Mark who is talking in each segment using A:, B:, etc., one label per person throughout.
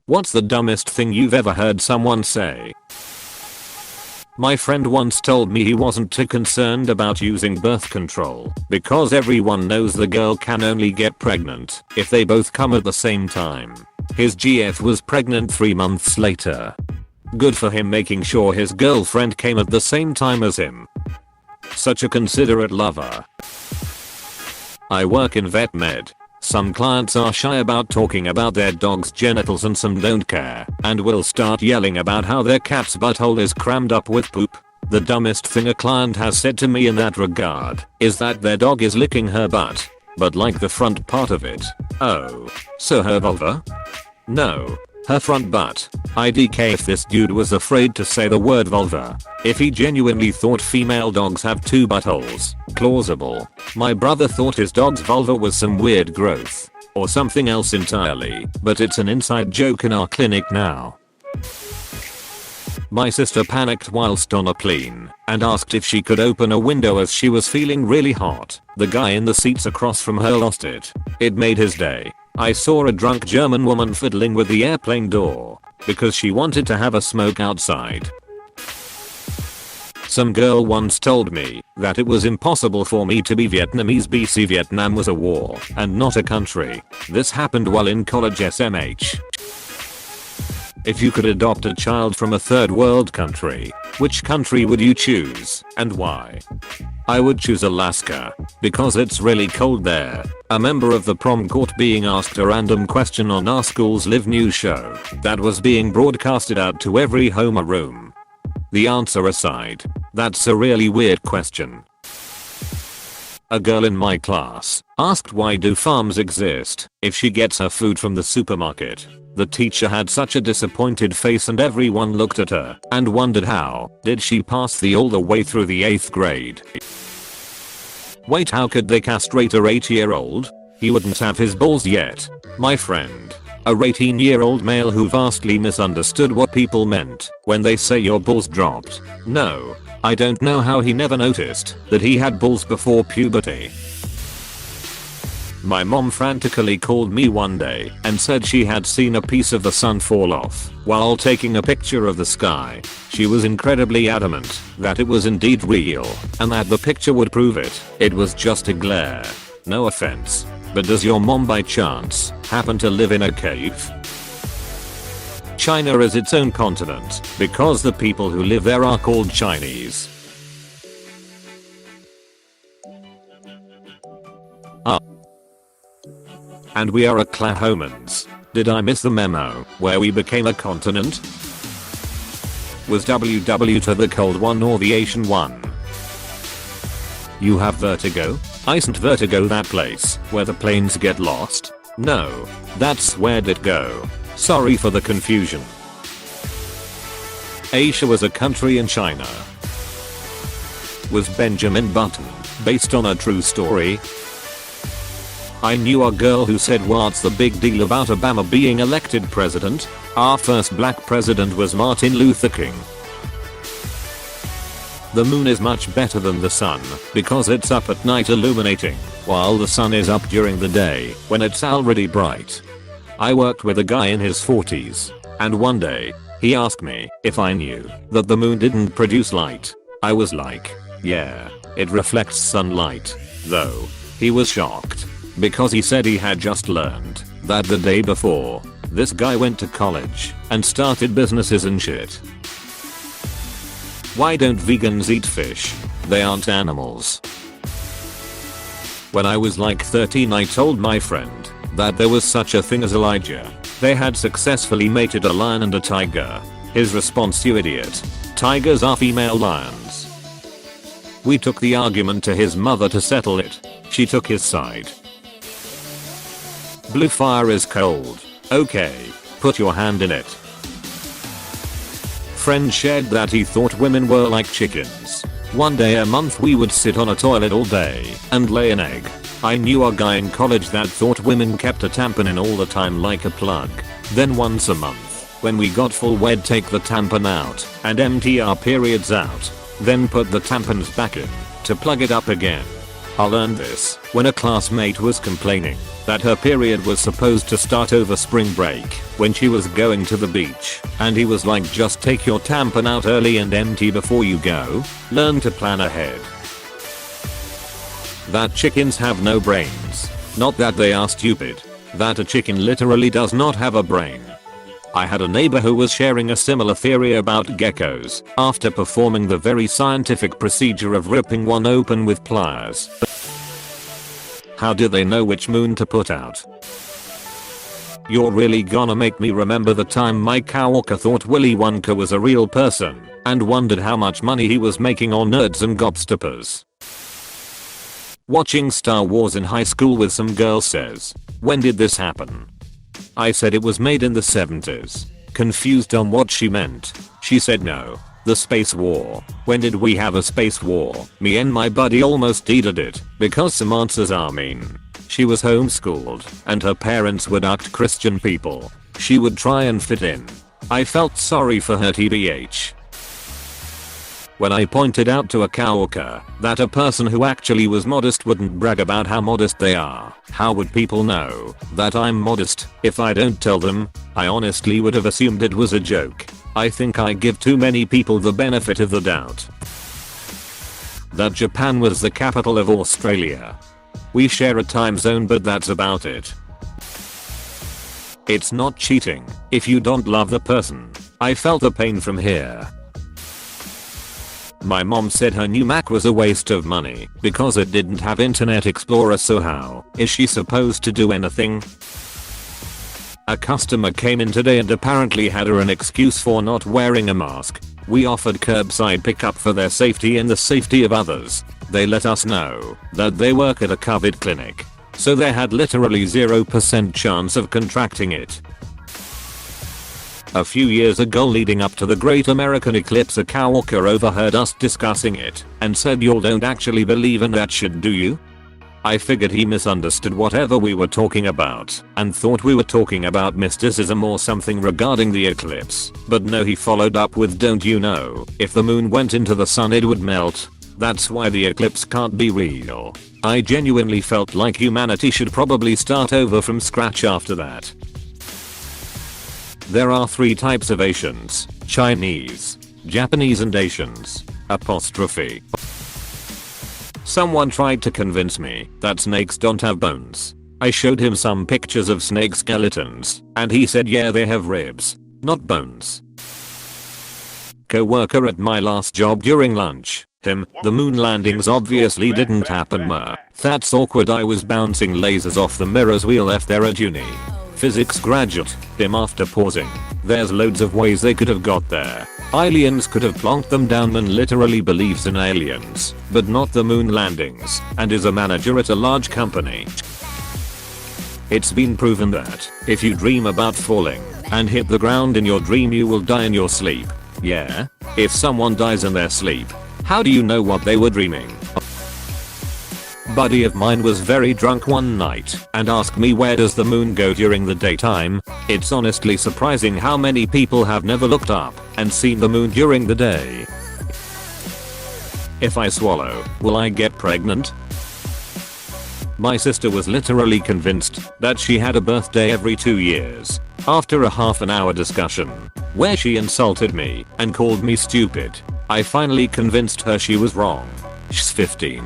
A: What's the dumbest thing you've ever heard someone say? My friend once told me he wasn't too concerned about using birth control because everyone knows the girl can only get pregnant if they both come at the same time. His GF was pregnant 3 months later. Good for him making sure his girlfriend came at the same time as him. Such a considerate lover. I work in vet med. Some clients are shy about talking about their dog's genitals and some don't care and will start yelling about how their cat's butthole is crammed up with poop. The dumbest thing a client has said to me in that regard is that their dog is licking her butt, but like the front part of it. Oh, so her vulva? No, her front butt. IDK if this dude was afraid to say the word vulva. If he genuinely thought female dogs have 2 buttholes. Plausible. My brother thought his dog's vulva was some weird growth. Or something else entirely, but it's an inside joke in our clinic now. My sister panicked whilst on a plane and asked if she could open a window as she was feeling really hot. The guy in the seats across from her lost it. It made his day. I saw a drunk German woman fiddling with the airplane door because she wanted to have a smoke outside. Some girl once told me that it was impossible for me to be Vietnamese BC Vietnam was a war and not a country. This happened while in college SMH. If you could adopt a child from a third world country, which country would you choose and why? I would choose Alaska because it's really cold there. A member of the prom court being asked a random question on our school's live news show that was being broadcasted out to every homer room. The answer aside, that's a really weird question. A girl in my class asked why do farms exist if she gets her food from the supermarket. The teacher had such a disappointed face and everyone looked at her and wondered how did she pass all the way through the 8th grade. Wait, how could they castrate a 8-year-old? He wouldn't have his balls yet. My friend. A 18-year-old male who vastly misunderstood what people meant when they say your balls dropped. No, I don't know how he never noticed that he had balls before puberty. My mom frantically called me one day and said she had seen a piece of the sun fall off while taking a picture of the sky. She was incredibly adamant that it was indeed real and that the picture would prove it. It was just a glare. No offense, but does your mom by chance happen to live in a cave? China is its own continent because the people who live there are called Chinese. And we are Oklahomans. Did I miss the memo where we became a continent? Was WW to the cold one or the Asian one? You have vertigo? Isn't vertigo that place where the planes get lost? No, that's where'd it go. Sorry for the confusion. Asia was a country in China. Was Benjamin Button based on a true story? I knew a girl who said what's the big deal about Obama being elected president? Our first black president was Martin Luther King. The moon is much better than the sun because it's up at night illuminating while the sun is up during the day when it's already bright. I worked with a guy in his 40s and one day he asked me if I knew that the moon didn't produce light. I was like, yeah, it reflects sunlight. Though he was shocked because he said he had just learned that the day before. This guy went to college and started businesses and shit. Why don't vegans eat fish? They aren't animals. When I was like 13 I told my friend that there was such a thing as Elijah. They had successfully mated a lion and a tiger. His response, you idiot. Tigers are female lions. We took the argument to his mother to settle it. She took his side. Blue fire is cold. Okay, put your hand in it. Friend shared that he thought women were like chickens. One day a month we would sit on a toilet all day and lay an egg. I knew a guy in college that thought women kept a tampon in all the time like a plug. Then once a month, when we got full we'd take the tampon out and empty our periods out. Then put the tampons back in to plug it up again. I learned this when a classmate was complaining that her period was supposed to start over spring break when she was going to the beach, and he was like, just take your tampon out early and empty before you go. Learn to plan ahead. That chickens have no brains. Not that they are stupid. That a chicken literally does not have a brain. I had a neighbor who was sharing a similar theory about geckos after performing the very scientific procedure of ripping one open with pliers. How do they know which moon to put out? You're really gonna make me remember the time my coworker thought Willy Wonka was a real person and wondered how much money he was making on nerds and gobstoppers. Watching Star Wars in high school with some girl says, "When did this happen?" I said it was made in the 70s. Confused on what she meant, she said no. The space war. When did we have a space war? Me and my buddy almost deeded it because some answers are mean. She was homeschooled and her parents were dark Christian people. She would try and fit in. I felt sorry for her tbh. When I pointed out to a coworker that a person who actually was modest wouldn't brag about how modest they are, how would people know that I'm modest if I don't tell them? I honestly would have assumed it was a joke. I think I give too many people the benefit of the doubt. That Japan was the capital of Australia. We share a time zone, but that's about it. It's not cheating if you don't love the person. I felt the pain from here. My mom said her new Mac was a waste of money because it didn't have Internet Explorer, so how is she supposed to do anything? A customer came in today and apparently had her an excuse for not wearing a mask. We offered curbside pickup for their safety and the safety of others. They let us know that they work at a COVID clinic, so they had literally 0% chance of contracting it. A few years ago, leading up to the Great American Eclipse, a coworker overheard us discussing it and said, "You don't actually believe in that shit, do you?" I figured he misunderstood whatever we were talking about and thought we were talking about mysticism or something regarding the eclipse, but no, he followed up with, "Don't you know, if the moon went into the sun it would melt? That's why the eclipse can't be real." I genuinely felt like humanity should probably start over from scratch after that. There are 3 types of Asians: Chinese, Japanese and Asians. Apostrophe. Someone tried to convince me that snakes don't have bones. I showed him some pictures of snake skeletons and he said, yeah, they have ribs, not bones. Co-worker at my last job during lunch. The moon landings obviously didn't happen. That's awkward. I was bouncing lasers off the mirrors we left there at uni. Physics graduate. After pausing. There's loads of ways they could have got there. Aliens could have plonked them down. Man literally believes in aliens, but not the moon landings, and is a manager at a large company. It's been proven that if you dream about falling and hit the ground in your dream, you will die in your sleep. Yeah? If someone dies in their sleep, how do you know what they were dreaming? Buddy of mine was very drunk one night and asked me, where does the moon go during the daytime? It's honestly surprising how many people have never looked up and seen the moon during the day. If I swallow, will I get pregnant? My sister was literally convinced that she had a birthday every 2 years. After a half an hour discussion where she insulted me and called me stupid, I finally convinced her she was wrong. She's 15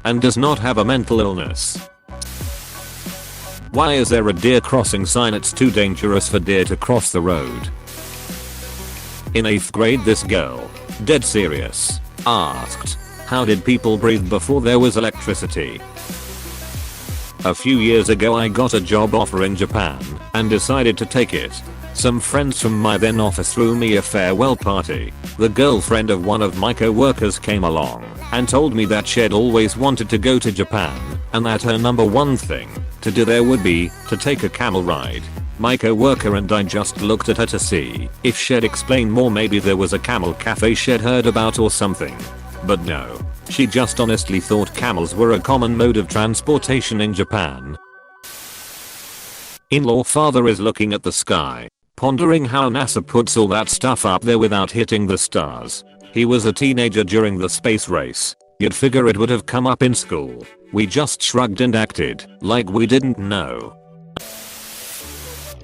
A: and does not have a mental illness. Why is there a deer crossing sign? It's too dangerous for deer to cross the road. In 8th grade, this girl, dead serious, asked, how did people breathe before there was electricity? A few years ago I got a job offer in Japan and decided to take it. Some friends from my then office threw me a farewell party. The girlfriend of one of my co-workers came along and told me that she'd always wanted to go to Japan and that her number one thing to do there would be to take a camel ride. My co-worker and I just looked at her to see if she'd explain more. Maybe there was a camel cafe she'd heard about or something. But no, she just honestly thought camels were a common mode of transportation in Japan. In-law father is looking at the sky, pondering how NASA puts all that stuff up there without hitting the stars. He was a teenager during the space race. You'd figure it would have come up in school. We just shrugged and acted like we didn't know.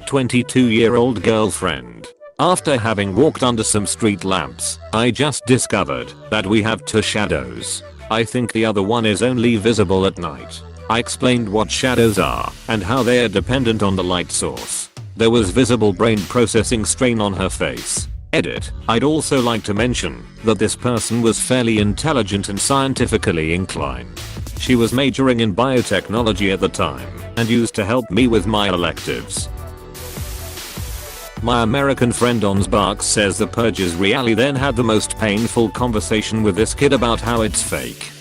A: 22-year-old girlfriend. After having walked under some street lamps, I just discovered that we have two shadows. I think the other one is only visible at night. I explained what shadows are and how they are dependent on the light source. There was visible brain processing strain on her face. Edit. I'd also like to mention that this person was fairly intelligent and scientifically inclined. She was majoring in biotechnology at the time and used to help me with my electives. My American friend on Sparks says the Purge's really then had the most painful conversation with this kid about how it's fake.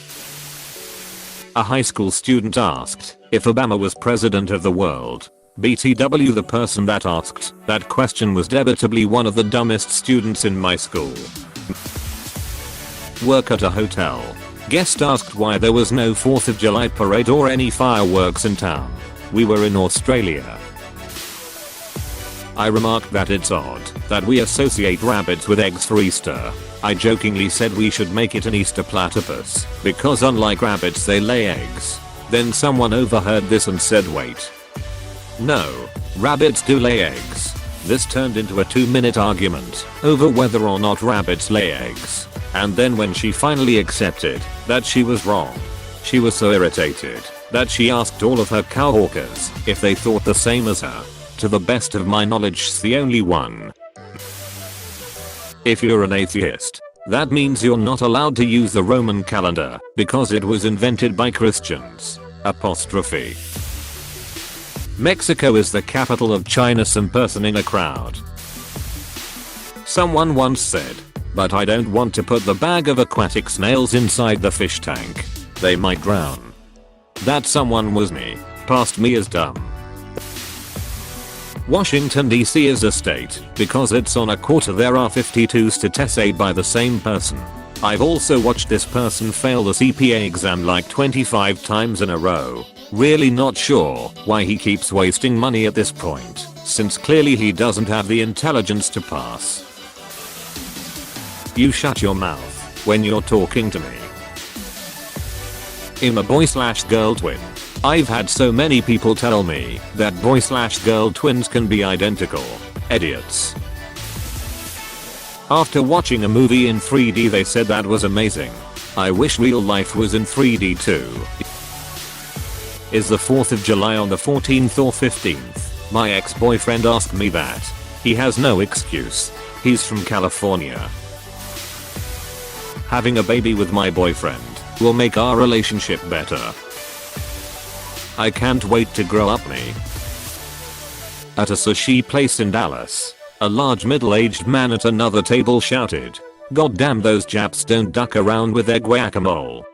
A: A high school student asked if Obama was president of the world. BTW, the person that asked that question was debatably one of the dumbest students in my school. Work at a hotel. Guest asked why there was no 4th of July parade or any fireworks in town. We were in Australia. I remarked that it's odd that we associate rabbits with eggs for Easter. I jokingly said we should make it an Easter platypus because unlike rabbits they lay eggs. Then someone overheard this and said wait. No, rabbits do lay eggs. This turned into a 2-minute argument over whether or not rabbits lay eggs. And then when she finally accepted that she was wrong, she was so irritated that she asked all of her coworkers if they thought the same as her. To the best of my knowledge, she's the only one. If you're an atheist, that means you're not allowed to use the Roman calendar because it was invented by Christians. Apostrophe. Mexico is the capital of China. Some person in a crowd. Someone once said, but I don't want to put the bag of aquatic snails inside the fish tank. They might drown. That someone was me. Past me is dumb. Washington DC is a state because it's on a quarter. There are 52 states said by the same person. I've also watched this person fail the CPA exam like 25 times in a row. Really not sure why he keeps wasting money at this point, since clearly he doesn't have the intelligence to pass. You shut your mouth when you're talking to me. I'm a boy/girl twin. I've had so many people tell me that boy/girl twins can be identical. Idiots. After watching a movie in 3D they said that was amazing. I wish real life was in 3D too. Is the 4th of July on the 14th or 15th? My ex-boyfriend asked me that. He has no excuse. He's from California. Having a baby with my boyfriend will make our relationship better. I can't wait to grow up me. At a sushi place in Dallas, a large middle-aged man at another table shouted, "God damn, those Japs don't duck around with their guacamole."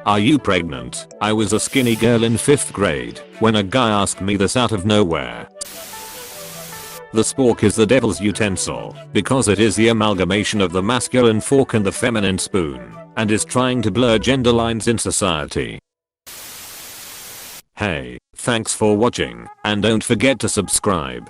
A: Are you pregnant? I was a skinny girl in 5th grade when a guy asked me this out of nowhere. The spork is the devil's utensil because it is the amalgamation of the masculine fork and the feminine spoon and is trying to blur gender lines in society. Hey, thanks for watching and don't forget to subscribe.